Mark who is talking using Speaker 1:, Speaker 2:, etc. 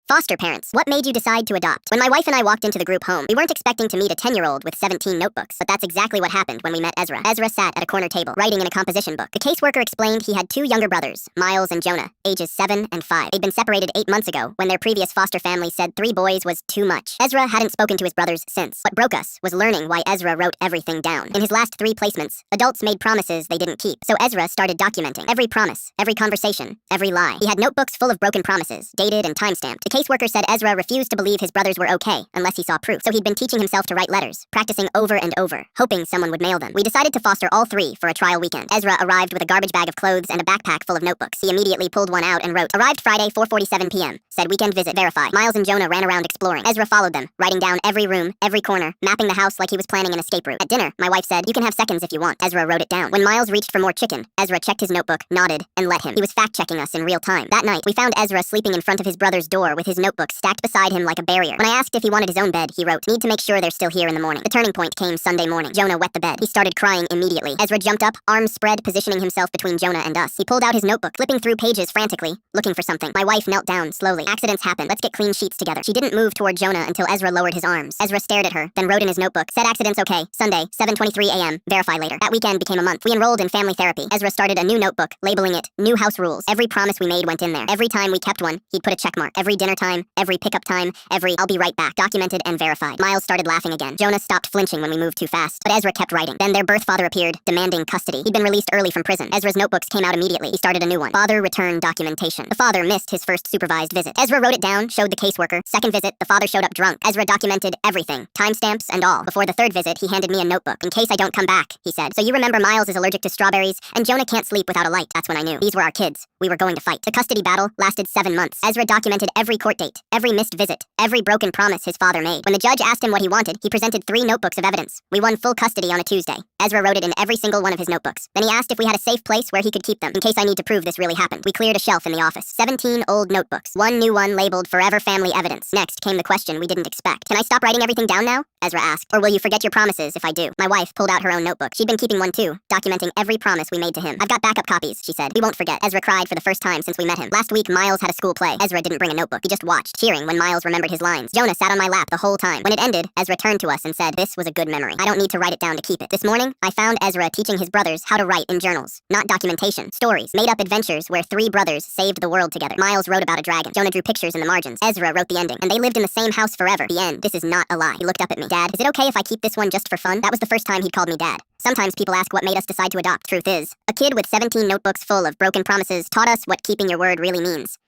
Speaker 1: Foster parents, what made you decide to adopt? When my wife and I walked into the group home, we weren't expecting to meet a 10-year-old with 17 notebooks, but that's exactly what happened when we met Ezra. Ezra sat at a corner table, writing in a composition book. The caseworker explained he had two younger brothers, Miles and Jonah, ages 7 and 5. They'd been separated 8 months ago when their previous foster family said 3 boys was too much. Ezra hadn't spoken to his brothers since. What broke us was learning why Ezra wrote everything down. In his last 3 placements, adults made promises they didn't keep, so Ezra started documenting every promise, every conversation, every lie. He had notebooks full of broken promises, dated and timestamped. The caseworker said Ezra refused to believe his brothers were okay unless he saw proof, so he'd been teaching himself to write letters, practicing over and over, hoping someone would mail them. We decided to foster all 3 for a trial weekend. Ezra arrived with a garbage bag of clothes and a backpack full of notebooks. He immediately pulled one out and wrote, "Arrived Friday, 4:47 p.m. Said weekend visit verified." Miles and Jonah ran around exploring. Ezra followed them, writing down every room, every corner, mapping the house like he was planning an escape route. At dinner, my wife said, "You can have seconds if you want." Ezra wrote it down. When Miles reached for more chicken, Ezra checked his notebook, nodded, and let him. He was fact-checking us in real time. That night, we found Ezra sleeping in front of his brother's door with his notebook stacked beside him like a barrier. When I asked if he wanted his own bed, he wrote, "Need to make sure they're still here in the morning." The turning point came Sunday morning. Jonah wet the bed. He started crying immediately. Ezra jumped up, arms spread, positioning himself between Jonah and us. He pulled out his notebook, flipping through pages frantically, looking for something. My wife knelt down slowly. "Accidents happen. Let's get clean sheets together." She didn't move toward Jonah until Ezra lowered his arms. Ezra stared at her, then wrote in his notebook, "Said accidents okay. Sunday, 7:23 a.m. Verify later." That weekend became a month. We enrolled in family therapy. Ezra started a new notebook, labeling it New House Rules. Every promise we made went in there. Every time we kept one, he'd put a check mark. Every dinner time, every pickup time, every "I'll be right back," documented and verified. Miles started laughing again. Jonah stopped flinching when we moved too fast, but Ezra kept writing. Then their birth father appeared, demanding custody. He'd been released early from prison. Ezra's notebooks came out immediately. He started a new one. Father return documentation. The father missed his first supervised visit. Ezra wrote it down, showed the caseworker. Second visit, the father showed up drunk. Ezra documented everything, timestamps and all. Before the third visit, he handed me a notebook. "In case I don't come back," he said. "So you remember Miles is allergic to strawberries, and Jonah can't sleep without a light." That's when I knew. These were our kids. We were going to fight. The custody battle lasted 7 months. Ezra documented every court date, every missed visit, every broken promise his father made. When the judge asked him what he wanted, he presented 3 notebooks of evidence. We won full custody on a Tuesday. Ezra wrote it in every single one of his notebooks. Then he asked if we had a safe place where he could keep them, in case I need to prove this really happened. We cleared a shelf in the office. 17 old notebooks. 1 new one labeled Forever Family Evidence. Next came the question we didn't expect. "Can I stop writing everything down now?" Ezra asked. "Or will you forget your promises if I do?" My wife pulled out her own notebook. She'd been keeping one too, documenting every promise we made to him. "I've got backup copies," she said. "We won't forget." Ezra cried for the first time since we met him. Last week, Miles had a school play. Ezra didn't bring a notebook. He just watched, cheering when Miles remembered his lines. Jonah sat on my lap the whole time. When it ended, Ezra turned to us and said, "This was a good memory. I don't need to write it down to keep it." This morning, I found Ezra teaching his brothers how to write in journals. Not documentation. Stories. Made-up adventures where 3 brothers saved the world together. Miles wrote about a dragon. Jonah drew pictures in the margins. Ezra wrote the ending. And they lived in the same house forever. The end. This is not a lie. He looked up at me. "Dad, is it okay if I keep this one just for fun?" That was the first time he'd called me Dad. Sometimes people ask what made us decide to adopt. Truth is, a kid with 17 notebooks full of broken promises taught us what keeping your word really means.